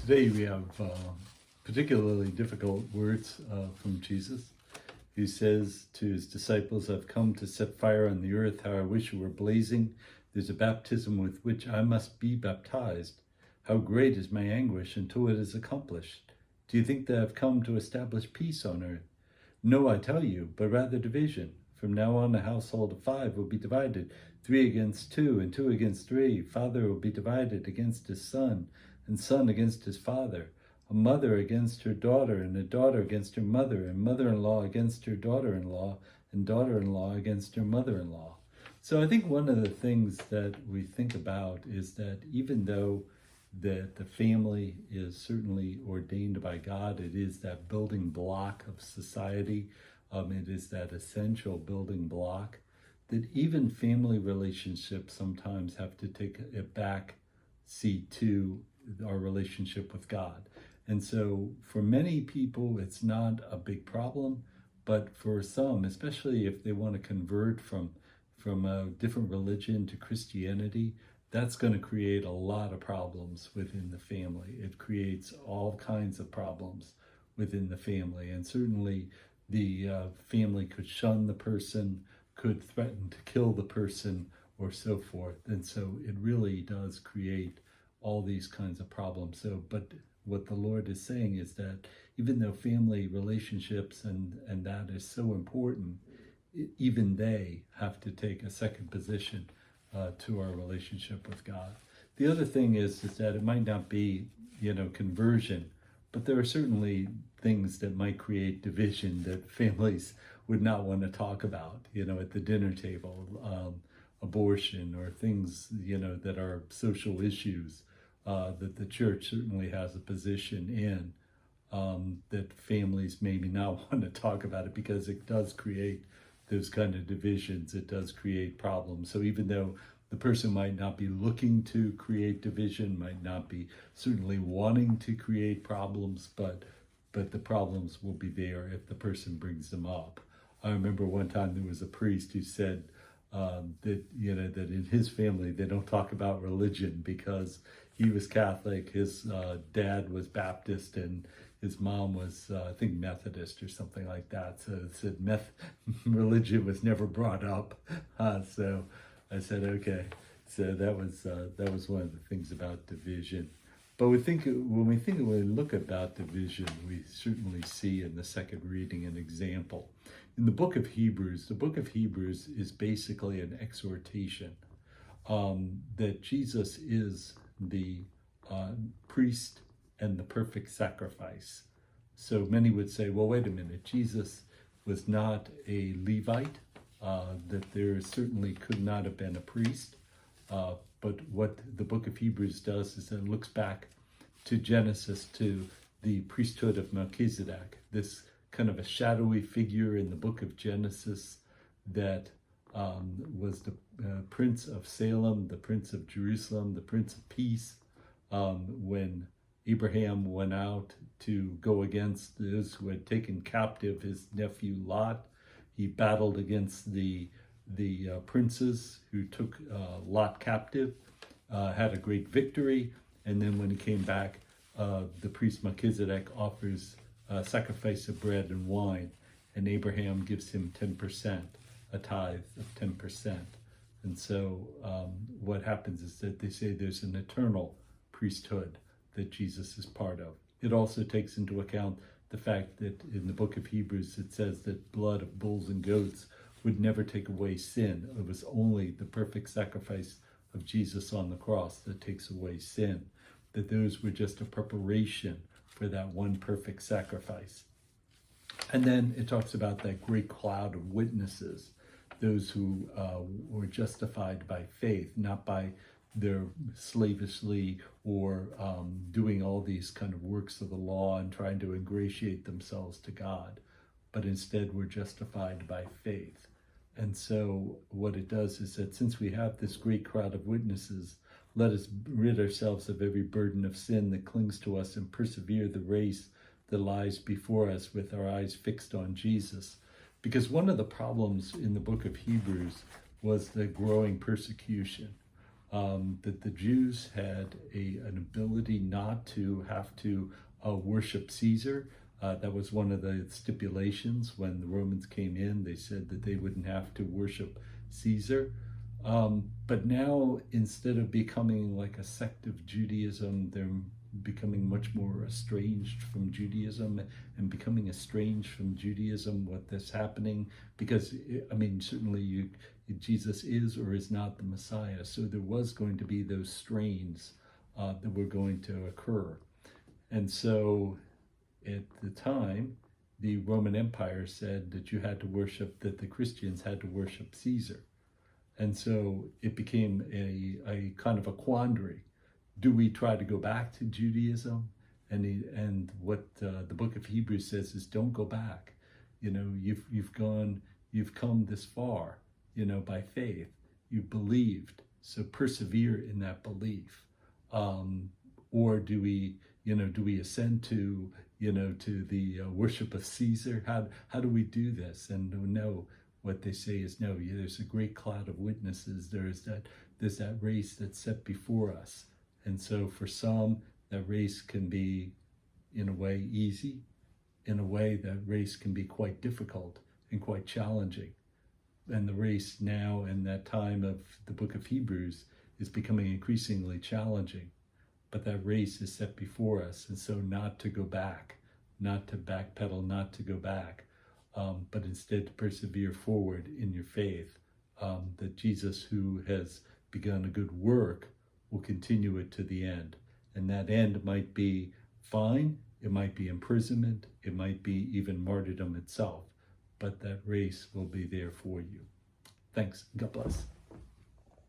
Today we have particularly difficult words from Jesus. He says to his disciples, "I've come to set fire on the earth. How I wish it were blazing. There's a baptism with which I must be baptized. How great is my anguish until it is accomplished. Do you think that I've come to establish peace on earth? No, I tell you, but rather division. From now on, a household of 5 will be divided, 3 against 2, and 2 against 3. Father will be divided against his son, and son against his father. A mother against her daughter, and a daughter against her mother, and mother-in-law against her daughter-in-law, and daughter-in-law against her mother-in-law." So I think one of the things that we think about is that even though that the family is certainly ordained by God, it is that building block of society. It is that essential building block, that even family relationships sometimes have to take a back seat to our relationship with God. And so for many people, it's not a big problem, but for some, especially if they want to convert from a different religion to Christianity, that's going to create a lot of problems within the family. It creates all kinds of problems within the family. And certainly the family could shun the person, could threaten to kill the person, or so forth. And so it really does create all these kinds of problems. So, but what the Lord is saying is that even though family relationships and that is so important, even they have to take a second position to our relationship with God. The other thing is that it might not be, conversion, but there are certainly things that might create division that families would not want to talk about, at the dinner table, abortion or things, that are social issues that the church certainly has a position in, that families maybe not want to talk about it because it does create those kind of divisions. It does create problems. So even though the person might not be looking to create division, might not be certainly wanting to create problems, but the problems will be there if the person brings them up. I remember one time there was a priest who said that in his family they don't talk about religion because he was Catholic, his dad was Baptist, and his mom was, I think, Methodist or something like that. So it said religion was never brought up. So I said, okay. So that was one of the things about division. But when we look about division, we certainly see in the second reading an example. In the book of Hebrews is basically an exhortation that Jesus is the priest and the perfect sacrifice. So many would say, well, wait a minute, Jesus was not a Levite, that there certainly could not have been a priest. But what the book of Hebrews does is it looks back to Genesis, to the priesthood of Melchizedek, this kind of a shadowy figure in the book of Genesis that was the Prince of Salem, the Prince of Jerusalem, the Prince of Peace. When Abraham went out to go against those who had taken captive his nephew Lot, he battled against the princes who took Lot captive, had a great victory, and then when he came back, the priest Melchizedek offers a sacrifice of bread and wine, and Abraham gives him 10%, a tithe of 10%. And so what happens is that they say there's an eternal priesthood that Jesus is part of. It also takes into account the fact that in the book of Hebrews it says that blood of bulls and goats would never take away sin. It was only the perfect sacrifice of Jesus on the cross that takes away sin, that those were just a preparation for that one perfect sacrifice. And then it talks about that great cloud of witnesses, those who were justified by faith, not by their slavishly or doing all these kind of works of the law and trying to ingratiate themselves to God, but instead were justified by faith. And so what it does is that since we have this great crowd of witnesses, let us rid ourselves of every burden of sin that clings to us and persevere the race that lies before us with our eyes fixed on Jesus. Because one of the problems in the book of Hebrews was the growing persecution. that the Jews had an ability not to have to worship Caesar. That was one of the stipulations when the Romans came in. They said that they wouldn't have to worship Caesar. But now, instead of becoming like a sect of Judaism, they're becoming much more estranged from Judaism, and becoming estranged from Judaism, what that's happening, because, I mean, certainly Jesus is or is not the Messiah. So there was going to be those strains that were going to occur. And so at the time, the Roman Empire said that you had to worship, that the Christians had to worship Caesar. And so it became a kind of a quandary. Do we try to go back to Judaism? And what the book of Hebrews says is, don't go back. You know, you've come this far, you know, by faith. You believed, so persevere in that belief. Or do we ascend to, you know, to the worship of Caesar? How do we do this? And no, what they say is no. There's a great cloud of witnesses. There's that race that's set before us. And so for some, that race can be, in a way, easy. In a way, that race can be quite difficult and quite challenging. And the race now, in that time of the book of Hebrews, is becoming increasingly challenging. But that race is set before us. And so not to go back, not to backpedal, not to go back, but instead to persevere forward in your faith, that Jesus, who has begun a good work, will continue it to the end. And that end might be fine, it might be imprisonment, it might be even martyrdom itself, but that race will be there for you. Thanks. God bless.